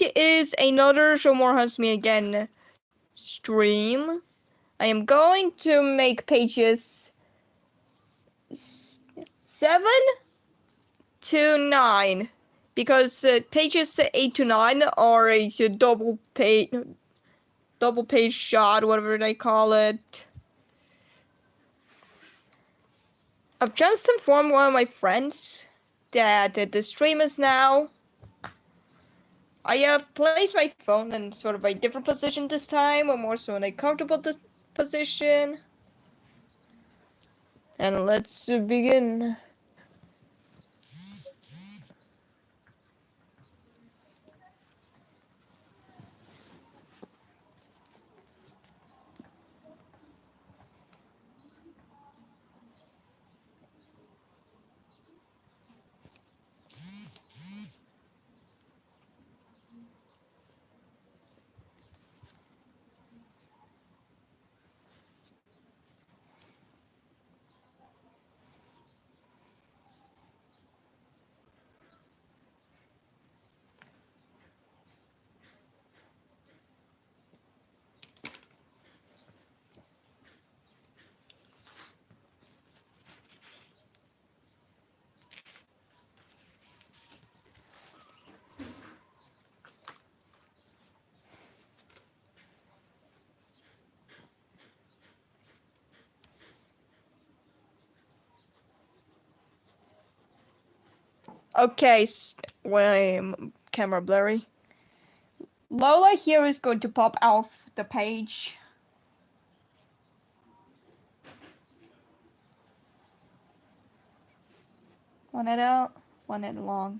is another Show Morehausse Me Again stream. I am going to make pages 7 to 9 because pages 8 to 9 are a double page shot, whatever they call it. I've just informed one of my friends that the stream is now. I have placed my phone in sort of a different position this time, or more so in a comfortable position. And let's begin. Okay, camera blurry. Lola here is going to pop off the page. One it out, one it along.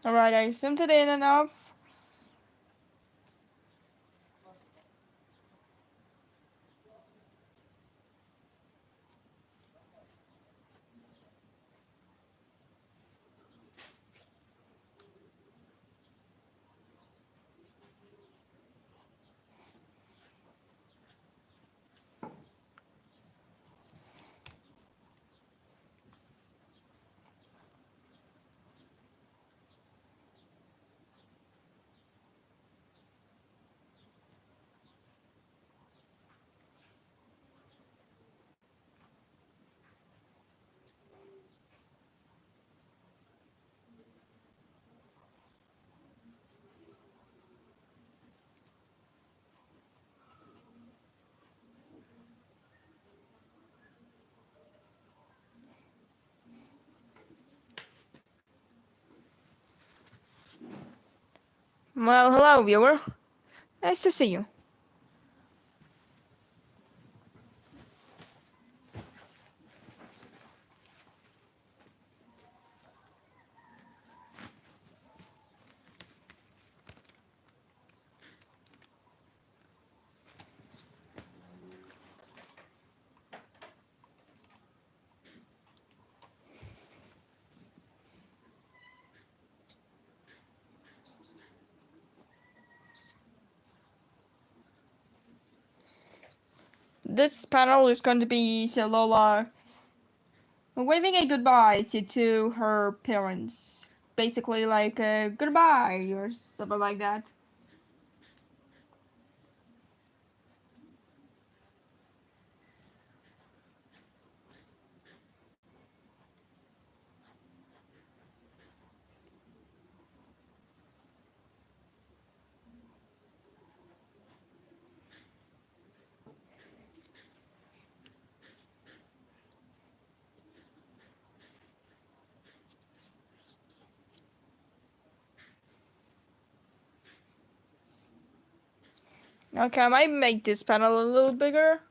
Alright, I zoomed it in enough. Well, hello, viewer. Nice to see you. This panel is going to be Lola waving a goodbye to her parents. Basically like a goodbye or something like that. Okay, I might make this panel a little bigger.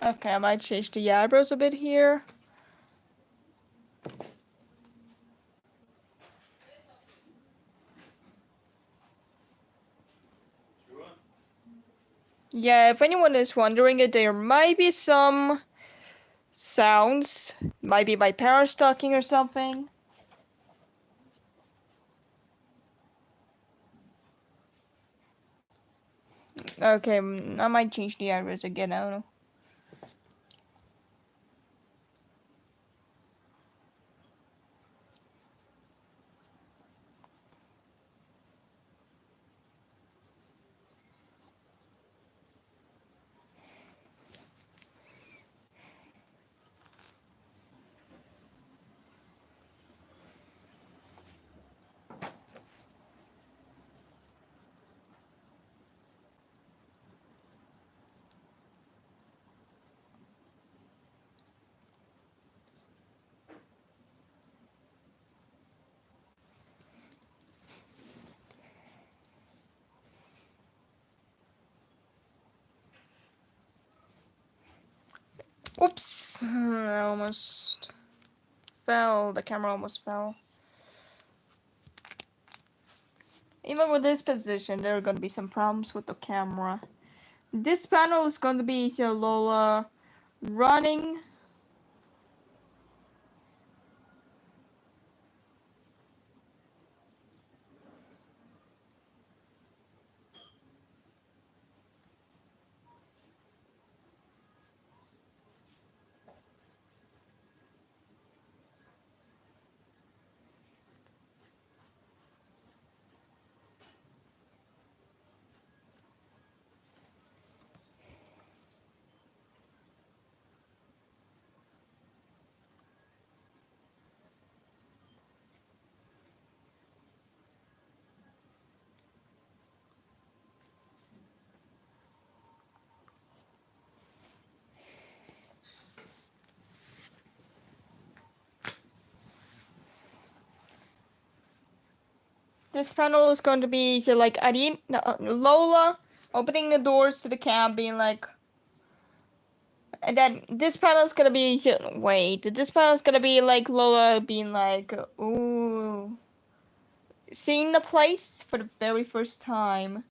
Okay, I might change the eyebrows a bit here. Yeah, if anyone is wondering it, there might be some sounds. Might be my parents talking or something. Okay, I might change the eyebrows again, I don't know. Oops, I almost fell. The camera almost fell. Even with this position, there are going to be some problems with the camera. This panel is going to be Lola running. This panel is going to be like Lola opening the doors to the camp, being like, and then this panel is gonna be wait. This panel is gonna be like Lola being like, ooh, seeing the place for the very first time.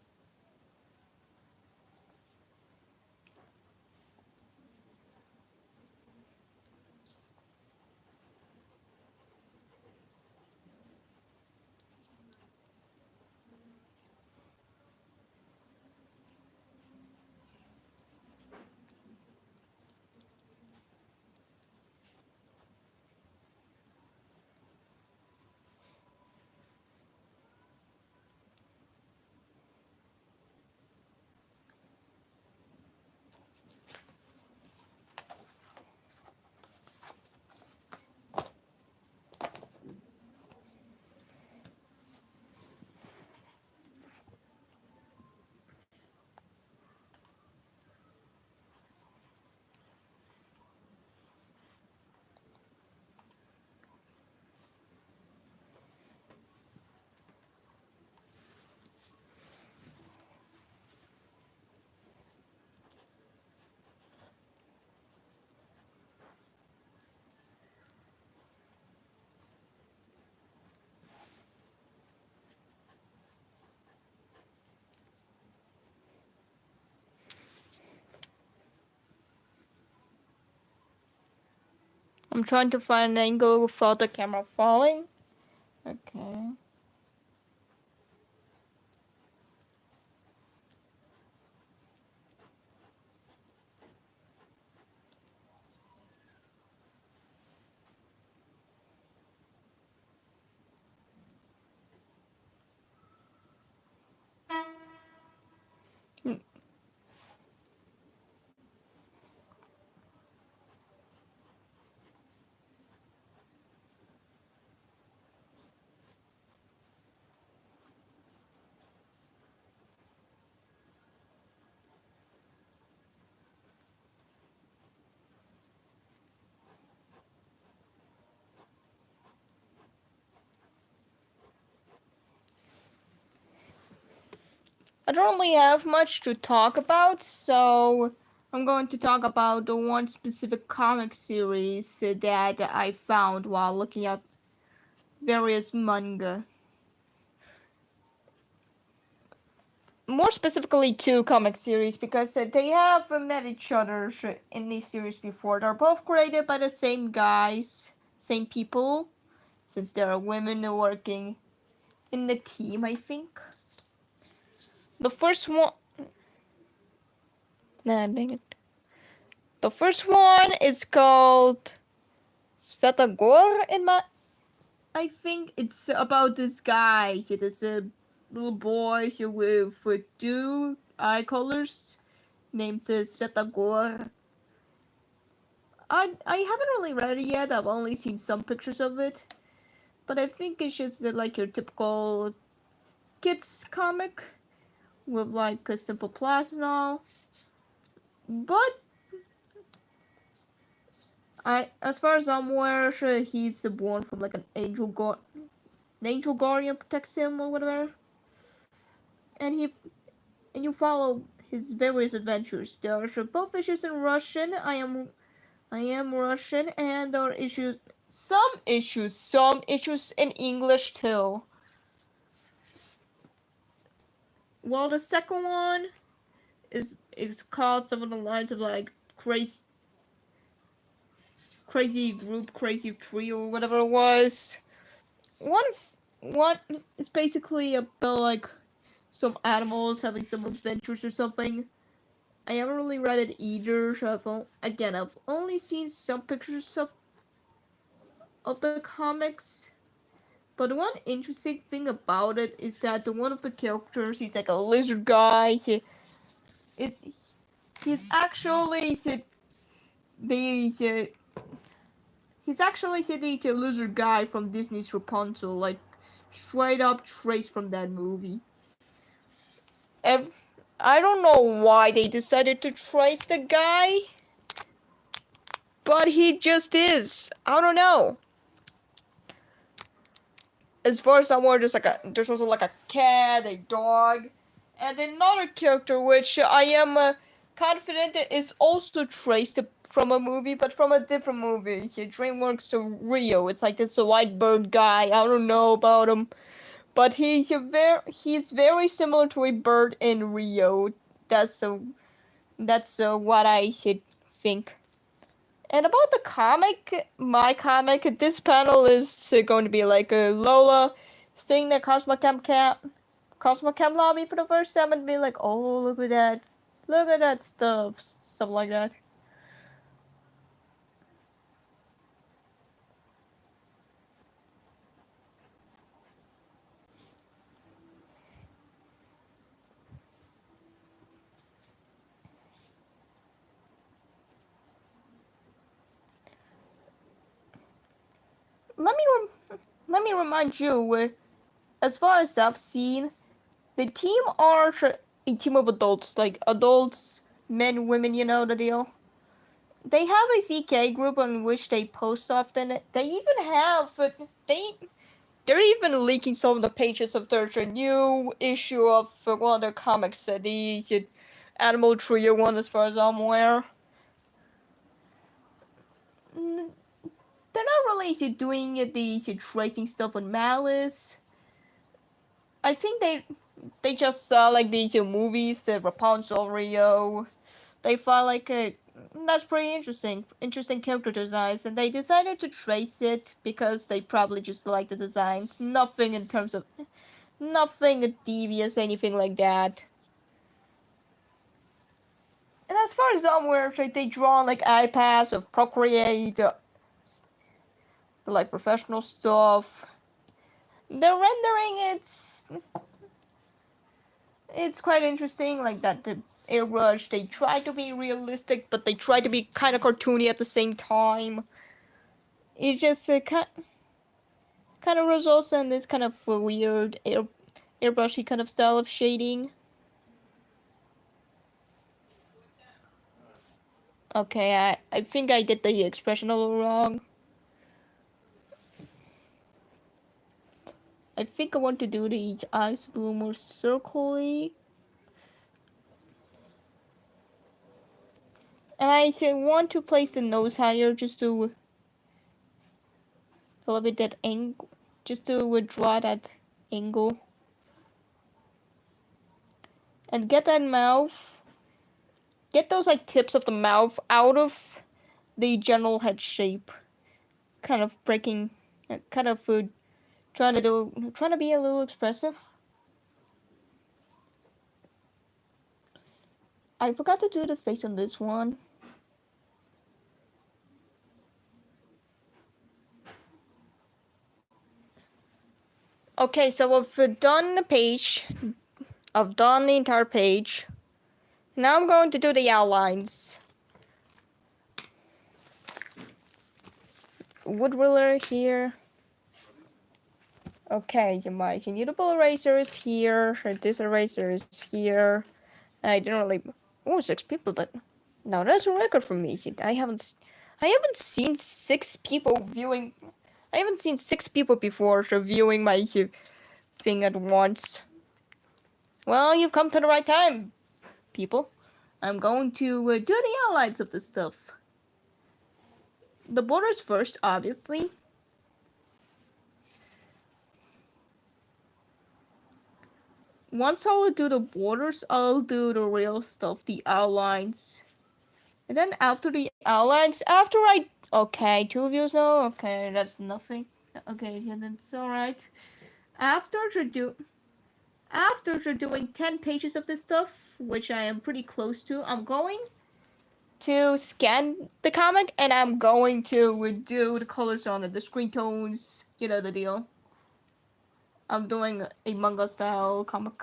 I'm trying to find an angle without the camera falling. Okay. I don't really have much to talk about, so I'm going to talk about the one specific comic series that I found while looking at various manga. More specifically, two comic series because they have met each other in these series before. They're both created by the same guys, same people, since there are women working in the team, I think. The first one. Nah, dang it. The first one is called Svetagor I think it's about this guy. This little boy with two eye colors named Svetagor. I haven't really read it yet. I've only seen some pictures of it, but I think it's just like your typical kids comic with like a simple plot and all. But as far as I'm aware, he's born from like an angel guardian protects him or whatever, and you follow his various adventures. There are both issues in Russian. I am Russian, and there are some issues in English too. Well, the second one is called some of the lines of like crazy group, crazy trio, whatever it was. One is basically about like some animals having some adventures or something. I haven't really read it either. So I've only seen some pictures of the comics. But one interesting thing about it is that one of the characters, he's like a lizard guy. He's actually the he's actually the lizard guy from Disney's Rapunzel, like straight up traced from that movie. I don't know why they decided to trace the guy, but he just is. I don't know. As far as I'm aware, there's also like a cat, a dog, and another character which I am confident is also traced from a movie, but from a different movie. DreamWorks Rio. It's like this white bird guy. I don't know about him, but he's very similar to a bird in Rio. That's what I should think. And about the comic, my comic, this panel is going to be like Lola seeing the Cosmo Cam lobby for the first time and be like, oh, look at that stuff like that. Let me remind you, as far as I've seen, the team are a team of adults, like adults, men, women, you know the deal. They have a VK group on which they post often. They even have they're even leaking some of the pages of their new issue of one of their comics, the Animal Trio one, as far as I'm aware. They're not really doing the tracing stuff with Malice. I think they just saw like these movies, the Rapunzel Rio. They felt like That's pretty interesting. Interesting character designs, and they decided to trace it because they probably just like the designs. Nothing in terms of nothing devious, anything like that. And as far as somewhere, like, they draw on like iPads of Procreate, like professional stuff. The rendering, it's quite interesting. Like that, the airbrush, they try to be realistic, but they try to be kind of cartoony at the same time. It just kind of results in this kind of weird airbrushy kind of style of shading. Okay, I think I did the expression a little wrong. I think I want to do the eyes a little more circly. And I want to place the nose higher just to elevate that angle, just to withdraw that angle. And get that mouth, get those like tips of the mouth out of the general head shape. Kind of breaking, kind of trying to be a little expressive. I forgot to do the face on this one. Okay, so I've done the page. I've done the entire page. Now I'm going to do the outlines. Wood ruler here. Okay, my immutable eraser is here. This eraser is here. I didn't really. Oh, 6 people. That now that's a record for me. I haven't seen 6 people viewing. I haven't seen 6 people before viewing my thing at once. Well, you've come to the right time, people. I'm going to do the outlines of this stuff. The borders first, obviously. Once I'll do the borders, I'll do the real stuff, the outlines. And then after the outlines, okay, 2 views now, okay, that's nothing. Okay, yeah, that's alright. After you're doing 10 pages of this stuff, which I am pretty close to, I'm going to scan the comic, and I'm going to do the colors on it, the screen tones, you know the deal. I'm doing a manga style comic.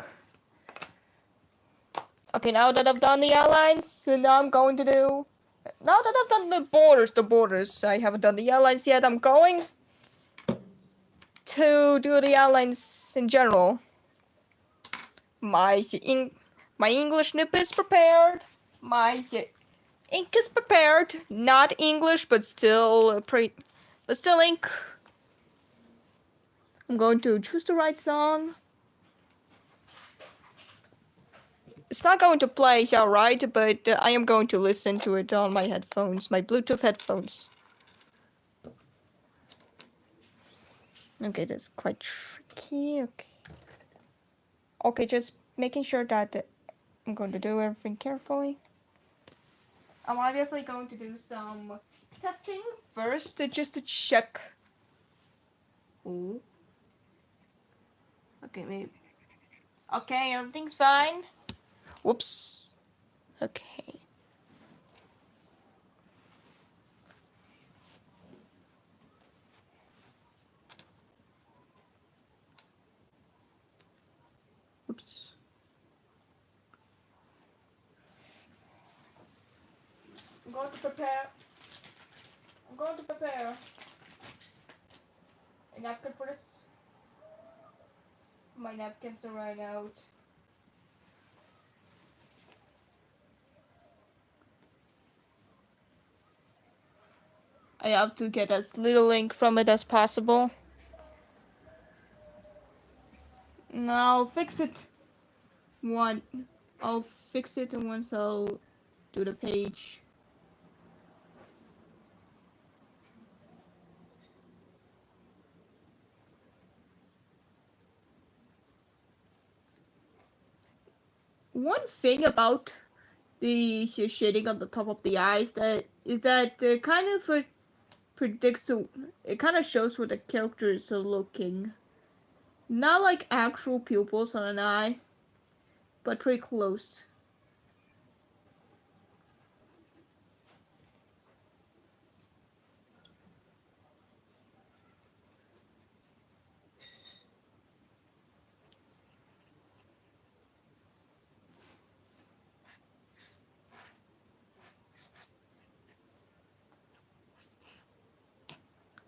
Okay, now that I've done the outlines, so now I'm going to do... Now that I've done the borders, I haven't done the outlines yet, I'm going to do the outlines in general. My English nib is prepared. My ink is prepared. Not English, but still ink. I'm going to choose the right song. It's not going to play alright, but I am going to listen to it on my headphones, my Bluetooth headphones. Okay, that's quite tricky. Okay, just making sure that I'm going to do everything carefully. I'm obviously going to do some testing first, just to check. Ooh. Okay, maybe. Okay, everything's fine. Whoops. Okay. Oops. I'm going to prepare a napkin for this. My napkins are right out. I have to get as little ink from it as possible. Now I'll fix it. I'll fix it once I'll do the page. One thing about the shading on the top of the eyes, that kind of predicts, it kind of shows where the characters are looking. Not like actual pupils on an eye, but pretty close.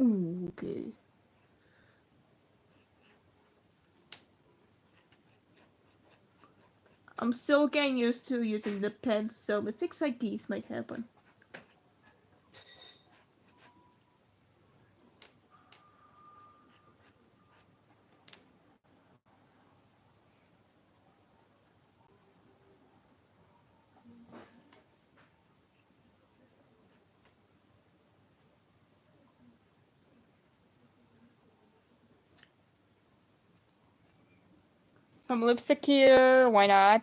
Ooh, okay. I'm still getting used to using the pen, so mistakes like these might happen. Some lipstick here, why not?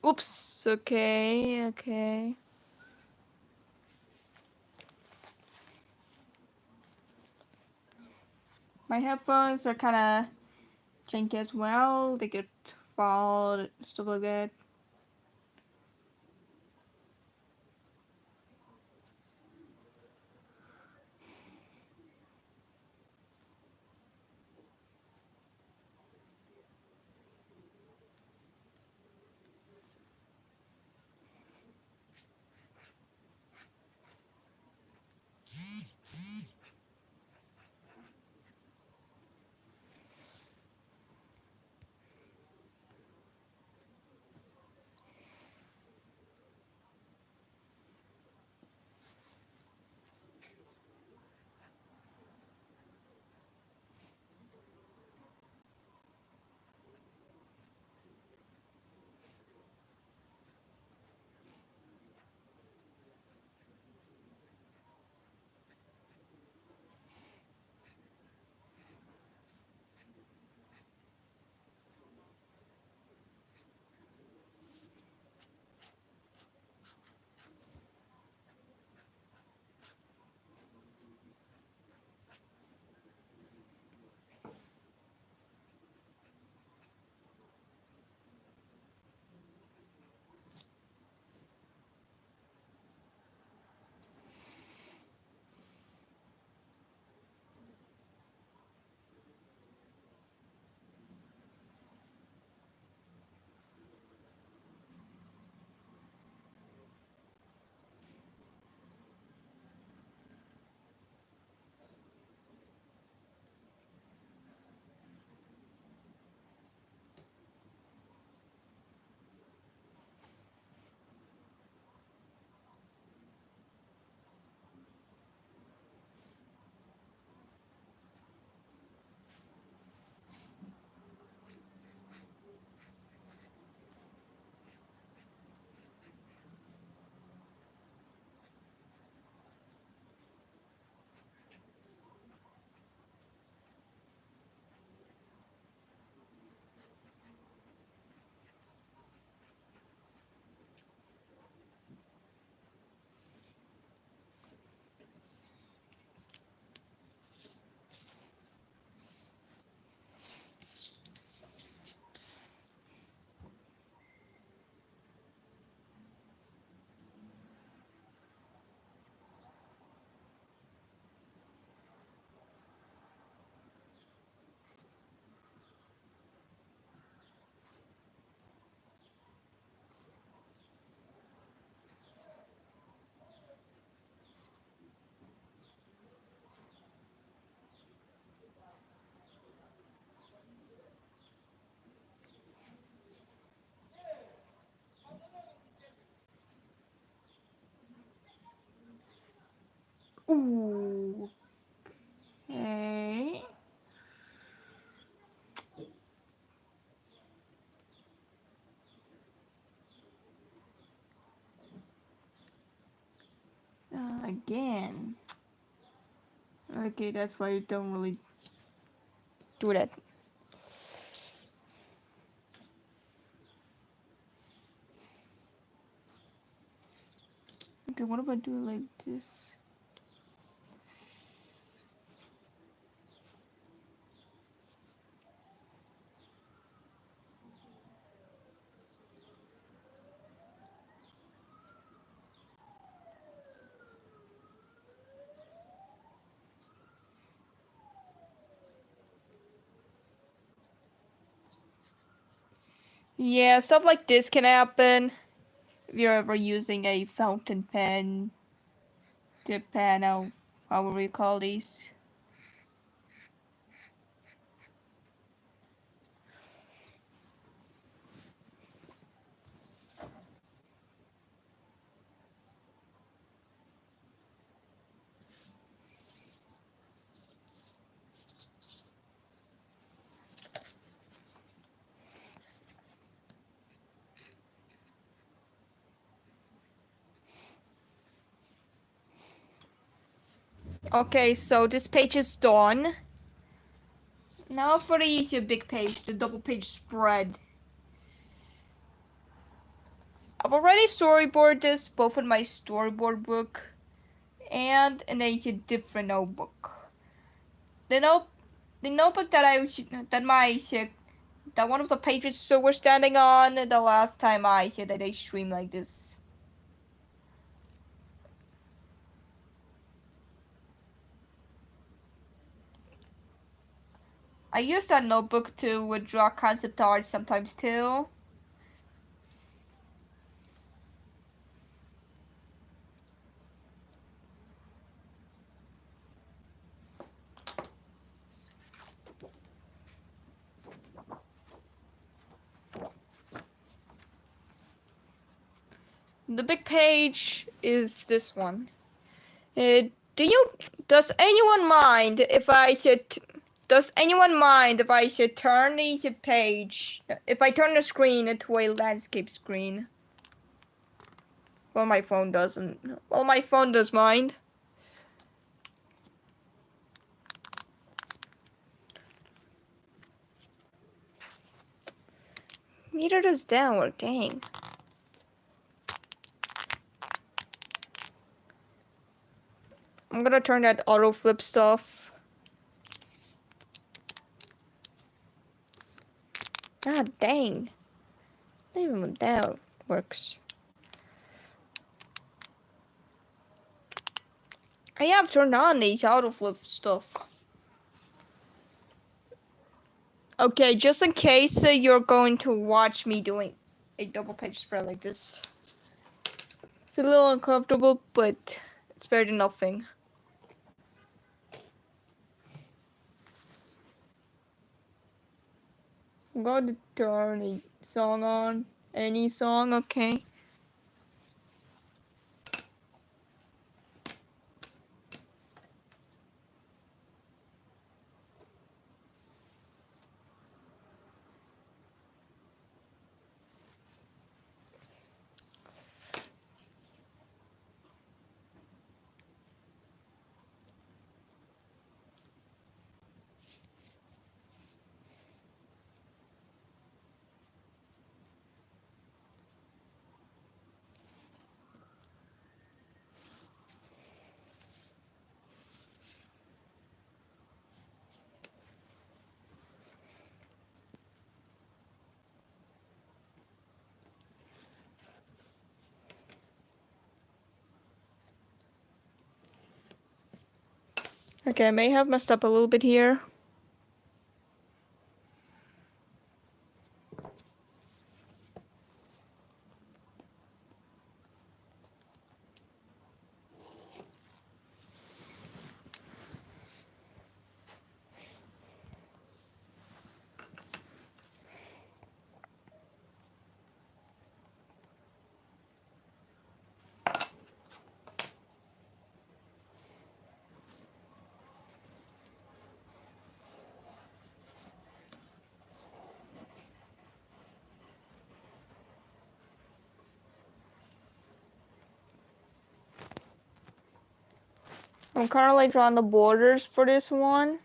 Oops, okay, okay. My headphones are kind of janky as well. They get fall, stuff like that. Ooh. Okay. Again. Okay, that's why you don't really do that. Okay, what if I do it like this? Yeah, stuff like this can happen if you're ever using a fountain pen, tip pen, however you call these. Okay, so this page is done. Now for the easier big page, the double page spread. I've already storyboarded this both in my storyboard book and in a different notebook. The notebook that one of the pages so were standing on the last time I said that they stream like this. I use that notebook to draw concept art sometimes too. The big page is this one. Do you? Does anyone mind if I should? Does anyone mind if I should turn the page? If I turn the screen into a landscape screen? Well, my phone doesn't. Well, my phone does mind. Neither does downward. Dang. I'm gonna turn that auto flip stuff. God dang. Not even when that works. I have turned on these auto flip stuff. Okay, just in case you're going to watch me doing a double page spread like this. It's a little uncomfortable, but it's better than nothing. I'm going to turn a song on. Any song, okay? Okay, I may have messed up a little bit here. I'm currently drawing the borders for this one.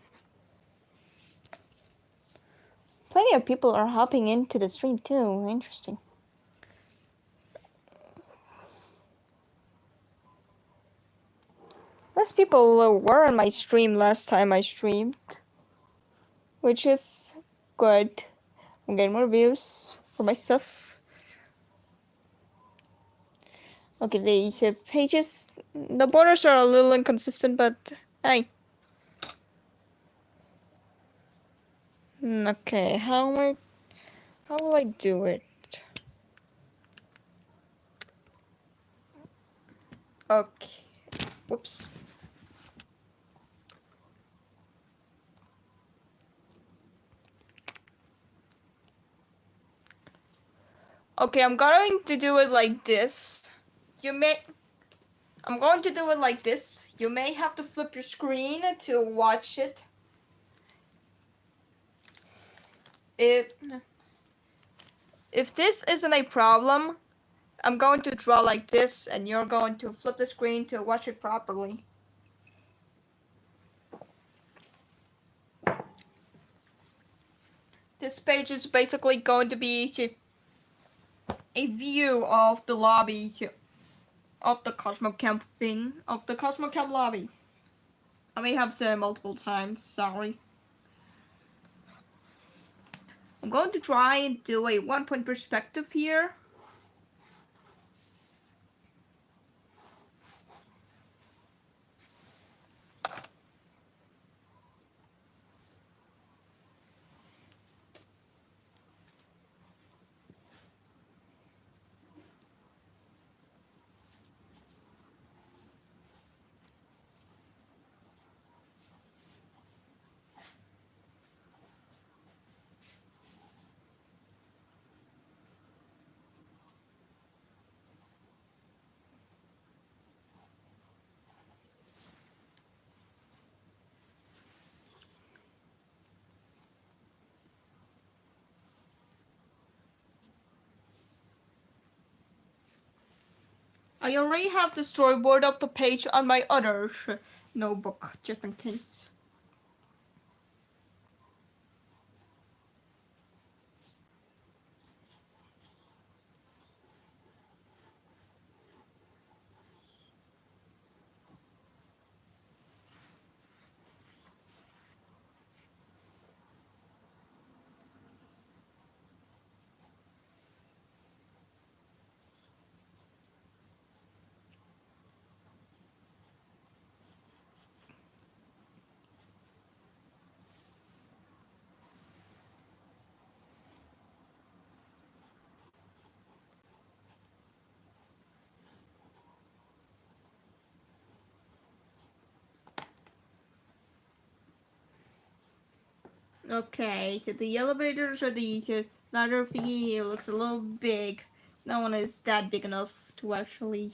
Plenty of people are hopping into the stream too. Interesting. Less people were on my stream last time I streamed, which is good. I'm getting more views for my stuff. Okay, these pages, the borders are a little inconsistent, but hey. Okay, how will I do it? Okay, whoops. Okay, I'm going to do it like this. I'm going to do it like this. You may have to flip your screen to watch it. If this isn't a problem, I'm going to draw like this, and you're going to flip the screen to watch it properly. This page is basically going to be a view of the lobby of the Cosmo Camp thing, of the Cosmo Camp lobby. I may have said it multiple times, sorry. I'm going to try and do a 1-point perspective here. I already have the storyboard of the page on my other notebook, just in case. Okay, so the elevators or the ladder thingy looks a little big. No one is that big enough to actually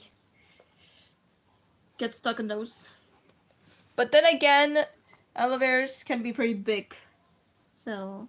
get stuck in those. But then again, elevators can be pretty big. So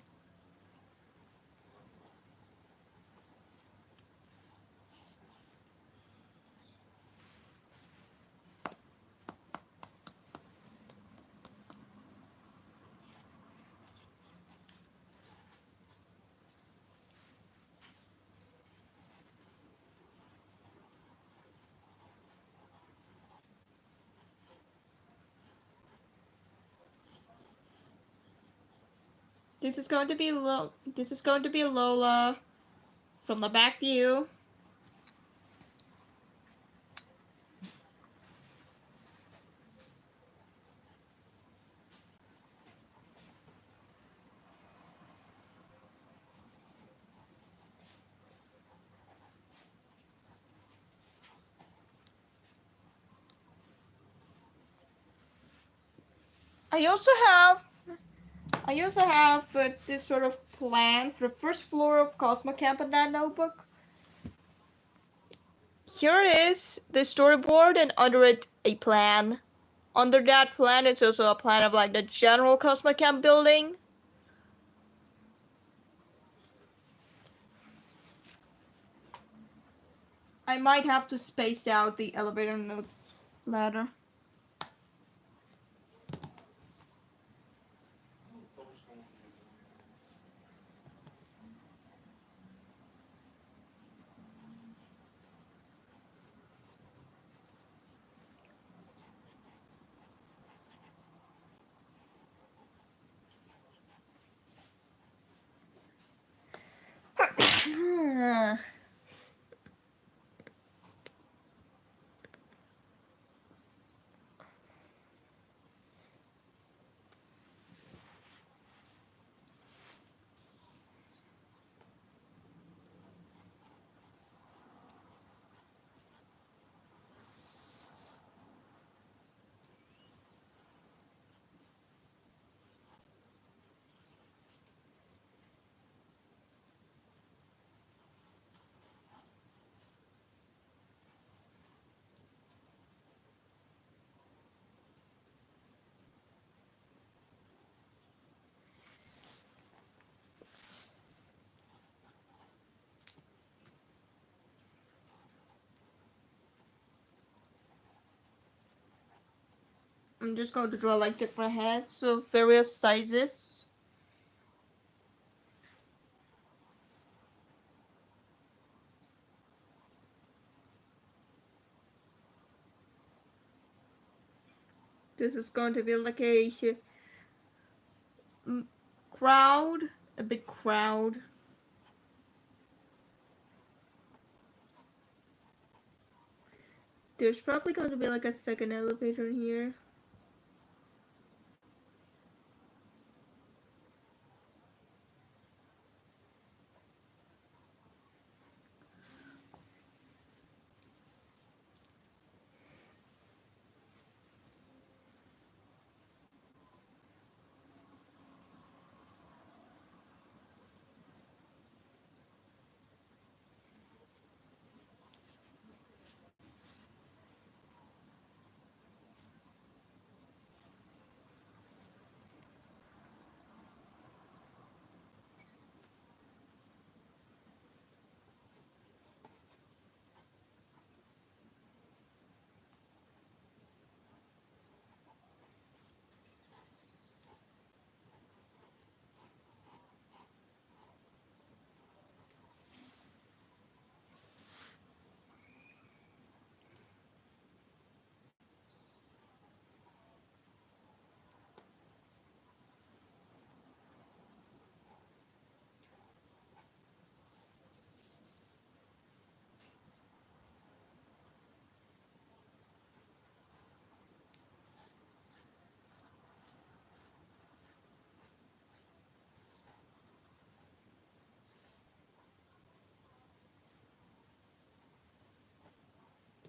this is going to be Lola from the back view. I also have this sort of plan for the first floor of Cosmo Camp in that notebook. Here is the storyboard, and under it a plan. Under that plan, it's also a plan of like the general Cosmo Camp building. I might have to space out the elevator and the ladder. I'm just going to draw like different heads of various sizes. This is going to be like a crowd, a big crowd. There's probably going to be like a second elevator here.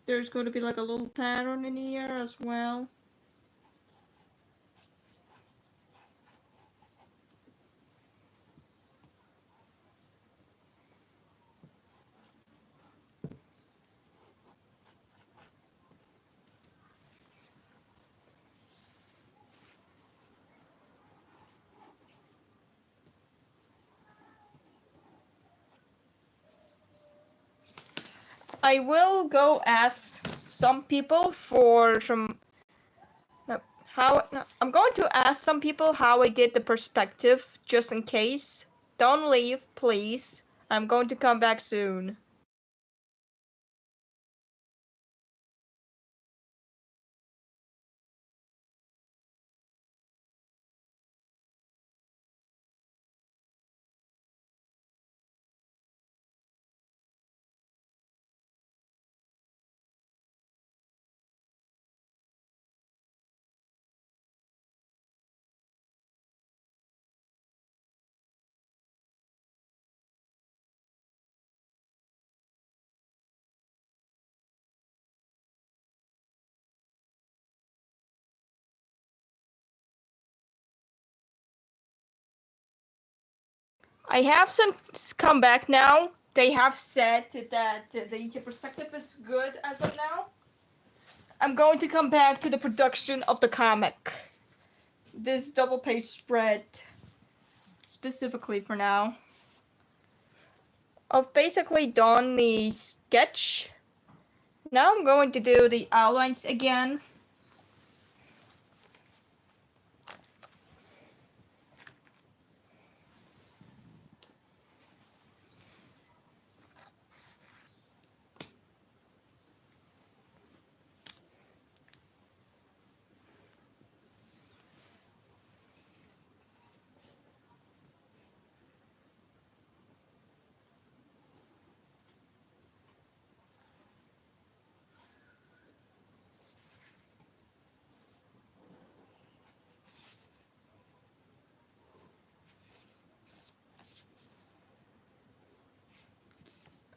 There's going to be like a little pattern in here as well. I will go ask some people for some. No, how? No, I'm going to ask some people how I did the perspective, just in case. Don't leave, please. I'm going to come back soon. I have since come back now. They have said that the perspective is good as of now. I'm going to come back to the production of the comic. This double page spread specifically for now. I've basically done the sketch. Now I'm going to do the outlines again.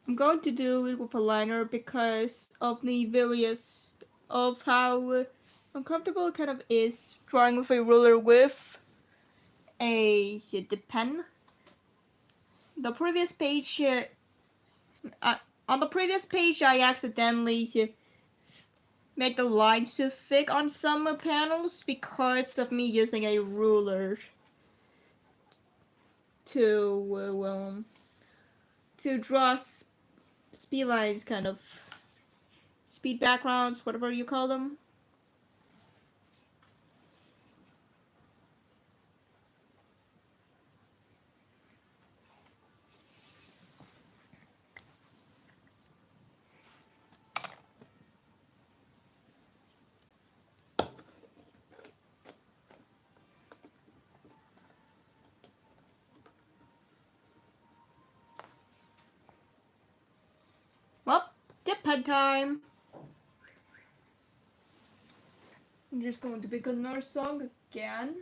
I'm going to do it with a liner because of the various of how uncomfortable it kind of is drawing with a ruler with the pen. The previous page, on the previous page, I accidentally made the lines too thick on some panels because of me using a ruler to draw speed lines, kind of speed backgrounds, whatever you call them. had time. I'm just going to pick another song again.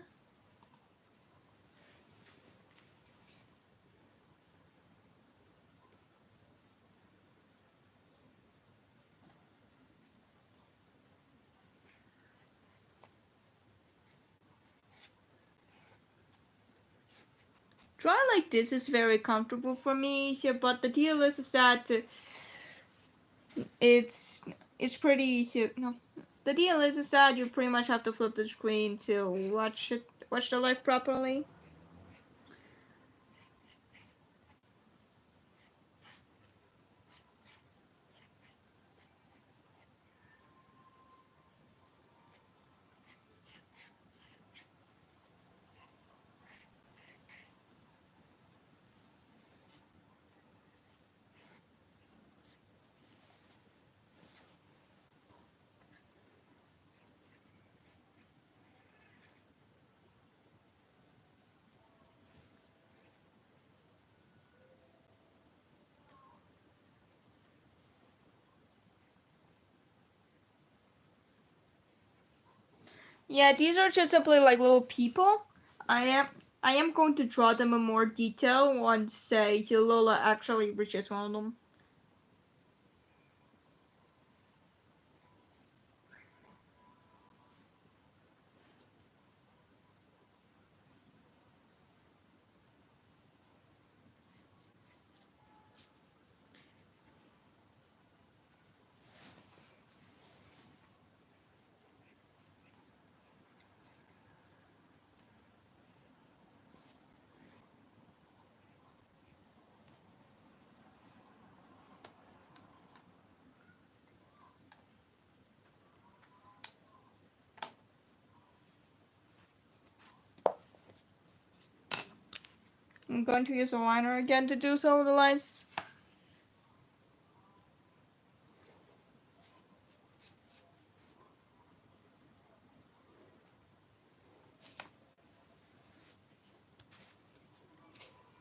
Drawing like this is very comfortable for me here, but the deal is that it's pretty easy. No, the deal is that you pretty much have to flip the screen to watch the live properly. Yeah, these are just simply like little people. I am going to draw them in more detail once say Lola actually reaches one of them. I'm going to use a liner again to do some of the lines.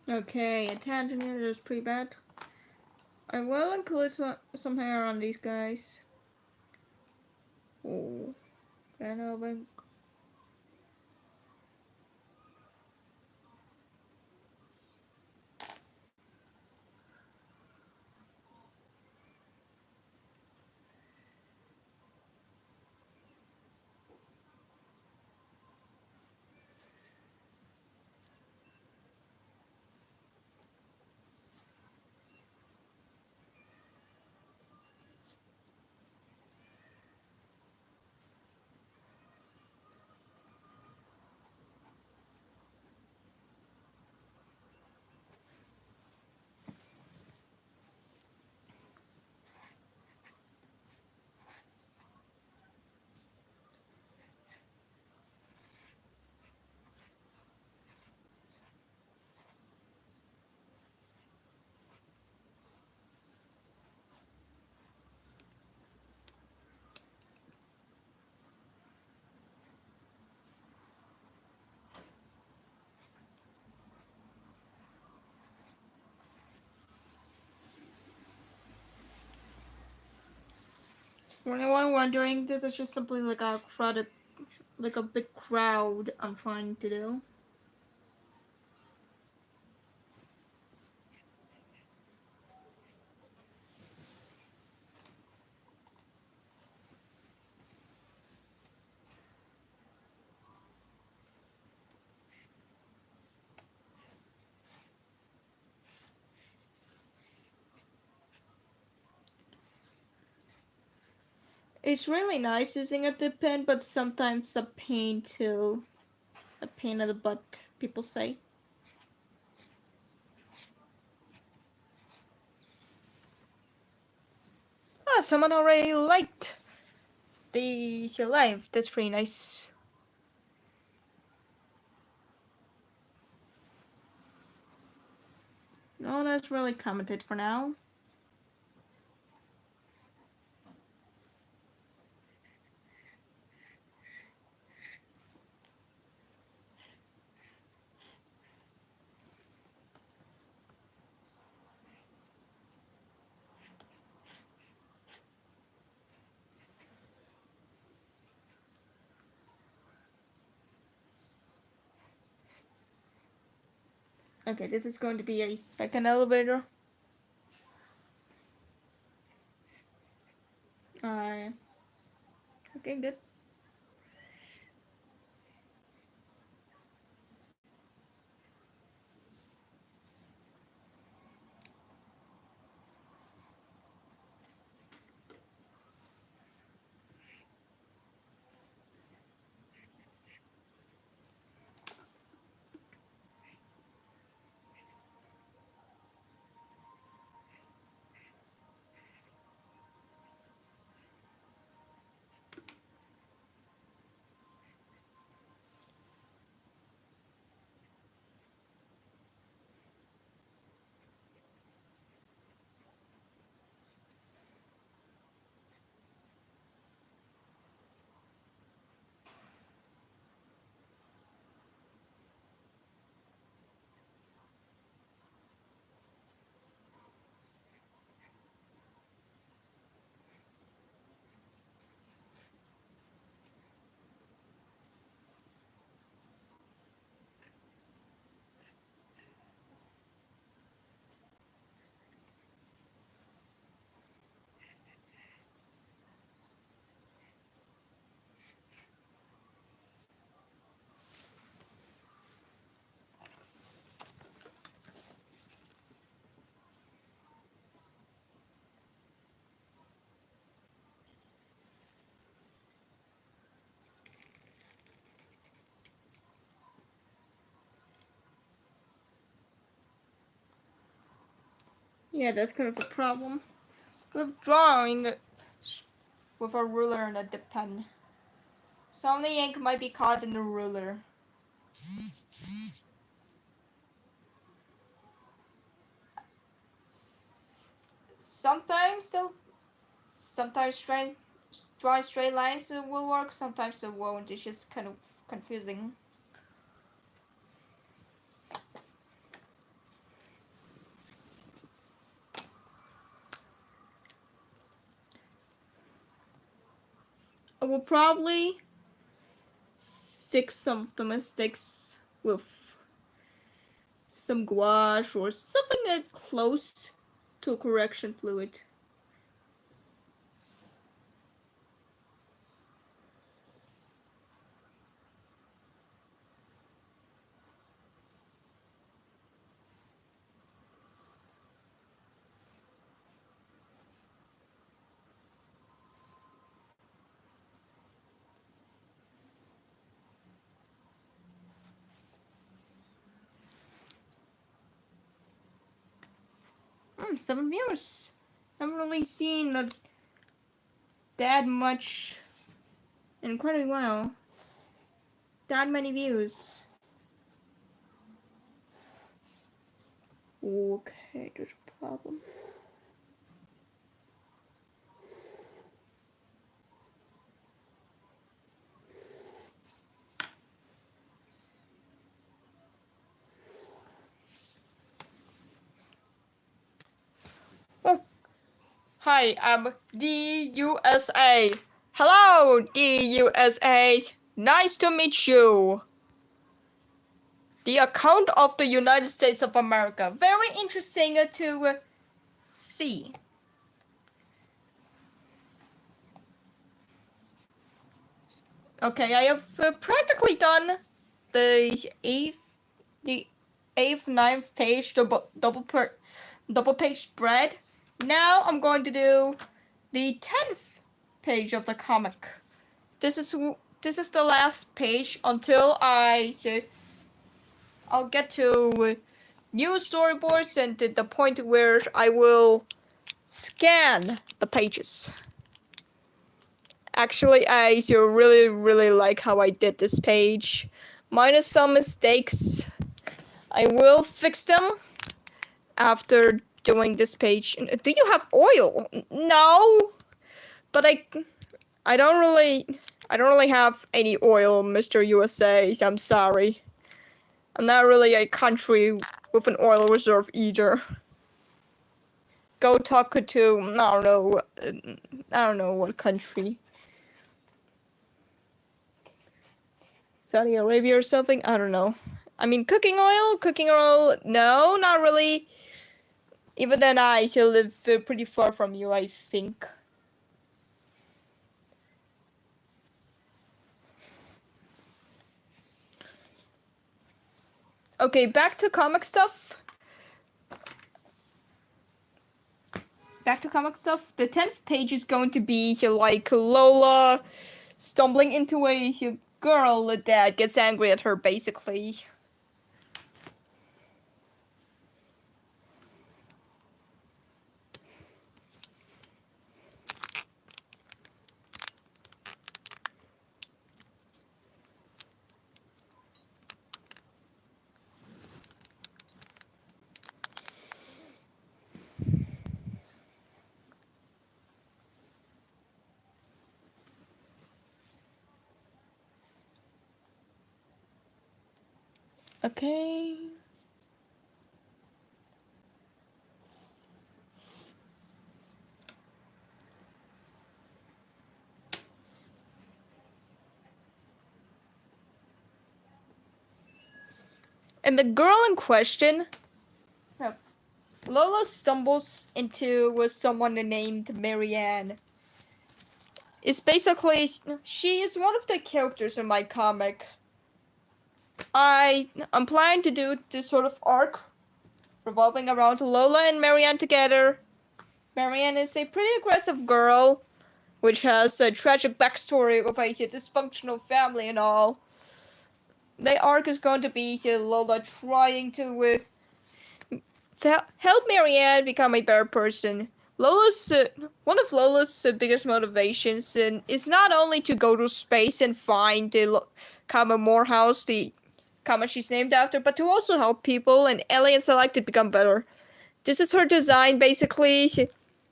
Okay, a tangent here is pretty bad. I will include some hair on these guys. Oh, I know, but for anyone wondering, this is just simply like a crowded, like a big crowd I'm trying to do. It's really nice using a dip pen, but sometimes a pain too. A pain in the butt, people say. Ah, someone already liked the live. That's pretty nice. No, that's really commented for now. Okay, this is going to be a second elevator. Okay, good. Yeah, that's kind of a problem with drawing with a ruler and a dip pen. Some of the ink might be caught in the ruler. Sometimes drawing straight lines will work. Sometimes it won't. It's just kind of confusing. I will probably fix some of the mistakes with some gouache or something that close to a correction fluid. Hmm, 7 viewers. I haven't really seen that much in quite a while. That many views. Okay, there's a problem. Oh, hi, I'm DUSA. Hello, DUSA. Nice to meet you. The account of the United States of America. Very interesting to see. Okay, I have practically done the eighth, ninth page double page spread. Now I'm going to do the 10th page of the comic. This is the last page until I'll get to new storyboards and to the point where I will scan the pages. Actually, I really like how I did this page. Minus some mistakes. I will fix them after doing this page. Do you have oil? No, but I don't really have any oil, Mr. USA. I'm sorry. I'm not really a country with an oil reserve either. Go talk to I don't know what country. Saudi Arabia or something? I don't know. I mean, cooking oil, no, not really. Even then, I still live pretty far from you, I think. Okay, back to comic stuff. The 10th page is going to be like Lola stumbling into a girl that gets angry at her, basically. Okay. And the girl in question, Lola stumbles into with someone named Marianne. It's basically, she is one of the characters in my comic. I'm planning to do this sort of arc revolving around Lola and Marianne together. Marianne is a pretty aggressive girl, which has a tragic backstory of a dysfunctional family and all. The arc is going to be Lola trying to help Marianne become a better person. One of Lola's biggest motivations is not only to go to space and find the common Morehausse, the common she's named after, but to also help people and aliens alike to become better. This is her design, basically.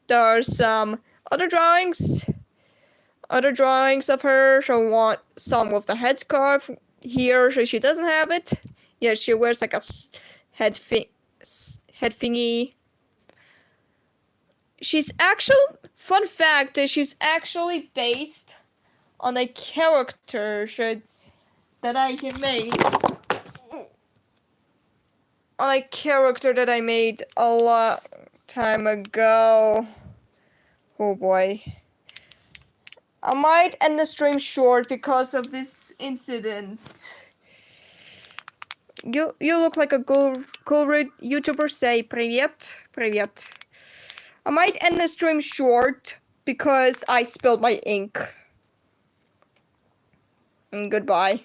There's some other drawings of her. She'll want some with the headscarf. Here, she doesn't have it. Yeah, she wears like a head thingy. Fun fact is she's actually based on a character that I made. On a character that I made a long time ago. Oh boy. I might end the stream short because of this incident. You look like a cool YouTuber. Say привет. I might end the stream short because I spilled my ink. And goodbye.